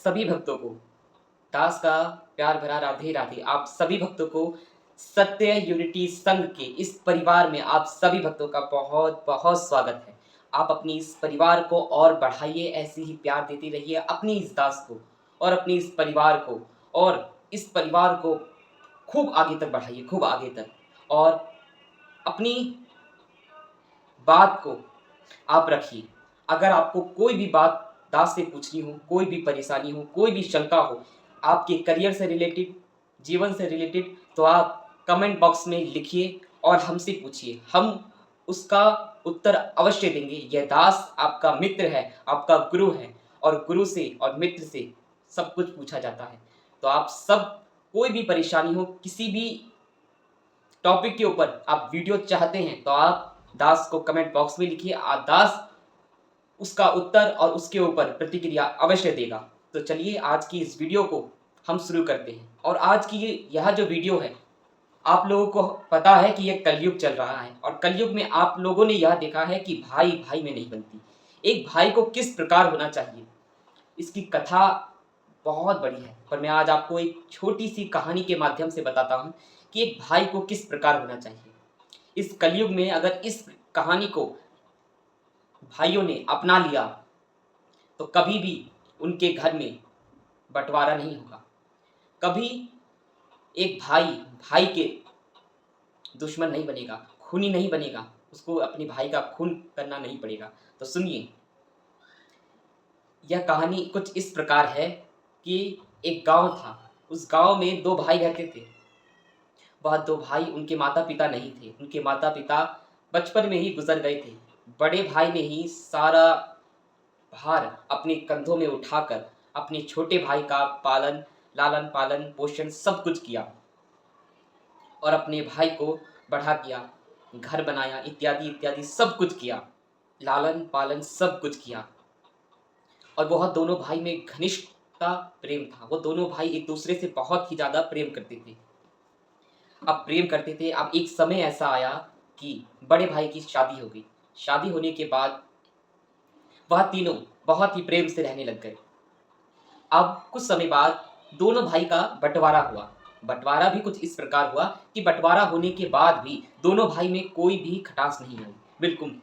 सभी भक्तों को दास का प्यार भरा राधे राधे। आप सभी भक्तों को सत्य यूनिटी संघ के इस परिवार में आप सभी भक्तों का बहुत बहुत स्वागत है। आप अपनी इस परिवार को और बढ़ाइए, ऐसे ही प्यार देते रहिए अपनी इस दास को और अपनी इस परिवार को, और इस परिवार को खूब आगे तक बढ़ाइए, खूब आगे तक। और अपनी बात को आप रखिए। अगर आपको कोई भी बात दास से पूछनी हो, कोई भी परेशानी हो, कोई भी शंका हो, आपके करियर से रिलेटेड, जीवन से रिलेटेड, तो आप कमेंट बॉक्स में लिखिए और हमसे पूछिए। हम उसका उत्तर अवश्य देंगे। यह दास आपका मित्र है, आपका गुरु है, और गुरु से और मित्र से सब कुछ पूछा जाता है। तो आप सब, कोई भी परेशानी हो, किसी भी टॉपिक के ऊपर आप वीडियो चाहते हैं, तो आप दास को कमेंट बॉक्स में लिखिए। दास उसका उत्तर और उसके ऊपर प्रतिक्रिया अवश्य देगा। तो चलिए आज की इस वीडियो को हम शुरू करते हैं। और आज की यह जो वीडियो है, आप लोगों को पता है कि यह कलयुग चल रहा है, और कलयुग में आप लोगों ने यह देखा है कि भाई भाई में नहीं बनती। एक भाई को किस प्रकार होना चाहिए, इसकी कथा बहुत बड़ी है, पर मैं आज आपको एक छोटी सी कहानी के माध्यम से बताता हूँ कि एक भाई को किस प्रकार होना चाहिए। इस कलयुग में अगर इस कहानी को भाइयों ने अपना लिया तो कभी भी उनके घर में बंटवारा नहीं होगा। कभी एक भाई भाई के दुश्मन नहीं बनेगा, खूनी नहीं बनेगा, उसको अपने भाई का खून करना नहीं पड़ेगा। तो सुनिए, यह कहानी कुछ इस प्रकार है कि एक गांव था। उस गांव में दो भाई रहते थे। वह दो भाई, उनके माता पिता नहीं थे, उनके माता पिता बचपन में ही गुजर गए थे। बड़े भाई ने ही सारा भार अपने कंधों में उठाकर अपने छोटे भाई का लालन पालन पोषण सब कुछ किया, और अपने भाई को बढ़ा किया, घर बनाया, इत्यादि इत्यादि सब कुछ किया, लालन पालन सब कुछ किया। और वह दोनों भाई में घनिष्ठता प्रेम था। वो दोनों भाई एक दूसरे से बहुत ही ज्यादा प्रेम करते थे। अब प्रेम करते थे, अब एक समय ऐसा आया कि बड़े भाई की शादी हो गई। शादी होने के बाद वह तीनों बहुत ही प्रेम से रहने लग गए। अब कुछ समय बाद दोनों भाई का बंटवारा हुआ। बंटवारा भी कुछ इस प्रकार हुआ कि बंटवारा होने के बाद भी दोनों भाई में कोई भी खटास नहीं आई। बिल्कुल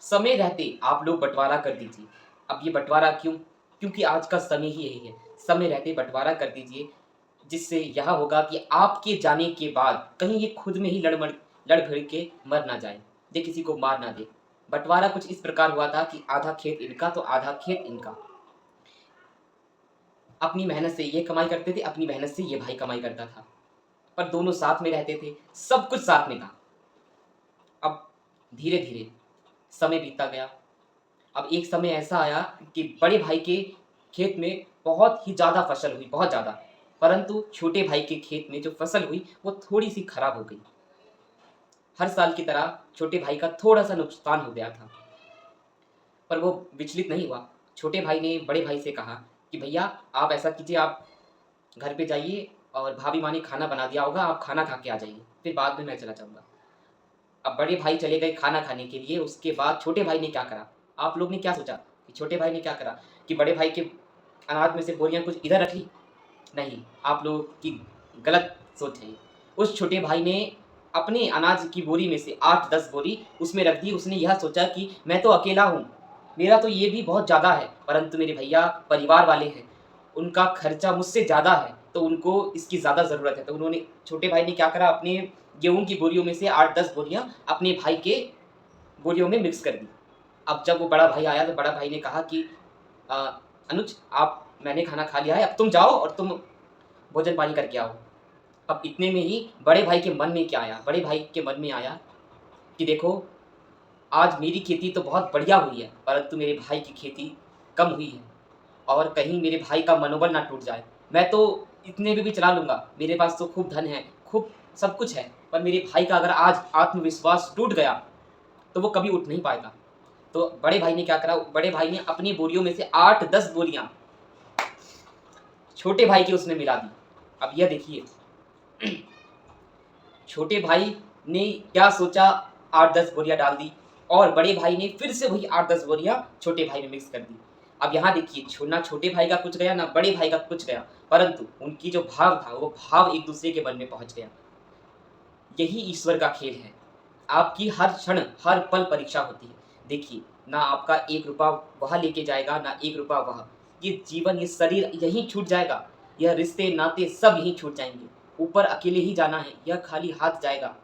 समय रहते आप लोग बंटवारा कर दीजिए। अब ये बंटवारा क्यों? क्योंकि आज का समय ही यही है। समय रहते बंटवारा कर दीजिए, जिससे यह होगा कि आपके जाने के बाद कहीं ये खुद में ही लड़ भिड़ के मर ना जाए, ये किसी को मार ना दे। बंटवारा कुछ इस प्रकार हुआ था कि आधा खेत इनका तो आधा खेत इनका। अपनी मेहनत से ये कमाई करते थे, अपनी मेहनत से ये भाई कमाई करता था, पर दोनों साथ में रहते थे, सब कुछ साथ में था। अब धीरे धीरे समय बीतता गया। अब एक समय ऐसा आया कि बड़े भाई के खेत में बहुत ही ज़्यादा फसल हुई, बहुत ज़्यादा, परंतु छोटे भाई के खेत में जो फसल हुई वो थोड़ी सी खराब हो गई। हर साल की तरह छोटे भाई का थोड़ा सा नुकसान हो गया था, पर वो विचलित नहीं हुआ। छोटे भाई ने बड़े भाई से कहा कि भैया आप ऐसा कीजिए, आप घर पे जाइए और भाभी माँ ने खाना बना दिया होगा, आप खाना खा के आ जाइए, फिर बाद में मैं चला जाऊँगा। अब बड़े भाई चले गए खाना खाने के लिए। उसके बाद छोटे भाई ने क्या करा? आप लोग ने क्या सोचा कि छोटे भाई ने क्या करा कि बड़े भाई के अनाज में से बोरियां कुछ इधर रख ली? नहीं, आप लोग की गलत सोच है। उस छोटे भाई ने अपने अनाज की बोरी में से 8-10 बोरी उसमें रख दी। उसने यह सोचा कि मैं तो अकेला हूँ, मेरा तो ये भी बहुत ज़्यादा है, परंतु मेरे भैया परिवार वाले हैं, उनका खर्चा मुझसे ज़्यादा है, तो उनको इसकी ज़्यादा ज़रूरत है। तो उन्होंने, छोटे भाई ने क्या करा, अपने गेहूँ की बोरियों में से 8-10 बोरियाँ अपने भाई के बोरियों में मिक्स कर दी। अब जब वो बड़ा भाई आया तो बड़ा भाई ने कहा कि अ, अनुज, आप, मैंने खाना खा लिया है, अब तुम जाओ और तुम भोजन पानी करके आओ। अब इतने में ही बड़े भाई के मन में क्या आया? बड़े भाई के मन में आया कि देखो, आज मेरी खेती तो बहुत बढ़िया हुई है, परंतु मेरे भाई की खेती कम हुई है, और कहीं मेरे भाई का मनोबल ना टूट जाए। मैं तो इतने में भी चला लूँगा, मेरे पास तो खूब धन है, खूब सब कुछ है, पर मेरे भाई का अगर आज आत्मविश्वास टूट गया तो वो कभी उठ नहीं पाएगा। तो बड़े भाई ने क्या करा? बड़े भाई ने अपनी बोरियों में से 8-10 बोरियाँ छोटे भाई की उसने मिला दी। अब यह देखिए, छोटे भाई ने क्या सोचा, 8-10 बोरियां डाल दी, और बड़े भाई ने फिर से वही 8-10 बोरियां छोटे भाई में मिक्स कर दी। अब यहाँ देखिए, ना छोटे भाई का कुछ गया, ना बड़े भाई का कुछ गया, परंतु उनकी जो भाव था, वो भाव एक दूसरे के मन में पहुंच गया। यही ईश्वर का खेल है। आपकी हर क्षण, हर पल परीक्षा होती है। देखिए, ना आपका 1 रुपया वह लेके जाएगा, ना 1 रुपया वह। ये जीवन, ये शरीर यहीं छूट जाएगा। यह रिश्ते, नाते सब यहीं छूट जाएँगे। ऊपर अकेले ही जाना है, यह खाली हाथ जाएगा।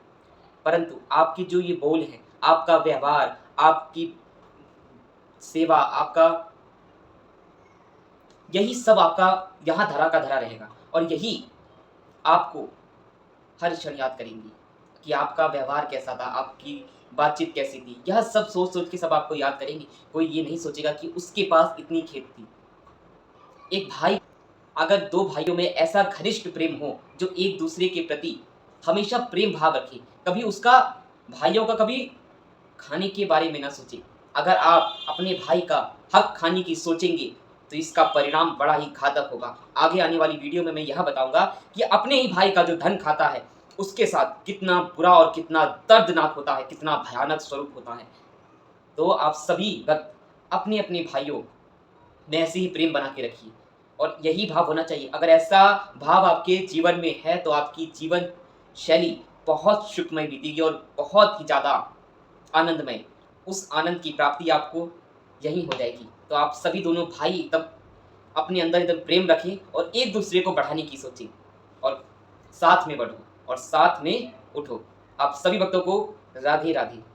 परंतु आपकी जो ये बोल है, आपका व्यवहार, आपकी सेवा, आपका यही सब आपका यहाँ धरा का धरा रहेगा, और यही आपको हर क्षण याद करेंगी कि आपका व्यवहार कैसा था, आपकी बातचीत कैसी थी। यह सब सोच-सोच के सब आपको याद करेंगे। कोई ये नहीं सोचेगा कि उसके पास इतनी खेत थी। एक भाई, अगर 2 भाइयों में ऐसा घनिष्ठ प्रेम हो, जो एक-दूसरे के प्रति हमेशा प्रेम भाव रखे, कभी उसका, भाइयों का कभी खाने के बारे में ना सोचे। अगर आप अपने भाई का हक खाने की सोचेंगे, तो इसका परिणाम बड़ा ही घातक होगा। आगे आने वाली वीडियो में मैं यह बताऊँगा कि अपने ही भाई का जो धन खाता है, उसके साथ कितना बुरा और कितना दर्दनाक होता है, कितना भयानक स्वरूप होता है। तो आप सभी वक़्त अपने-अपने भाइयों में ऐसे ही प्रेम बना के रखिए, और यही भाव होना चाहिए। अगर ऐसा भाव आपके जीवन में है, तो आपकी जीवन शैली बहुत सुखमय बीतेगी और बहुत ही ज़्यादा आनंदमय। उस आनंद की प्राप्ति आपको यहीं हो जाएगी। तो आप सभी दोनों भाई एकदम अपने अंदर एकदम प्रेम रखें, और एक-दूसरे को बढ़ाने की सोचें, और साथ में बढ़ो और साथ में उठो। आप सभी भक्तों को राधे-राधे।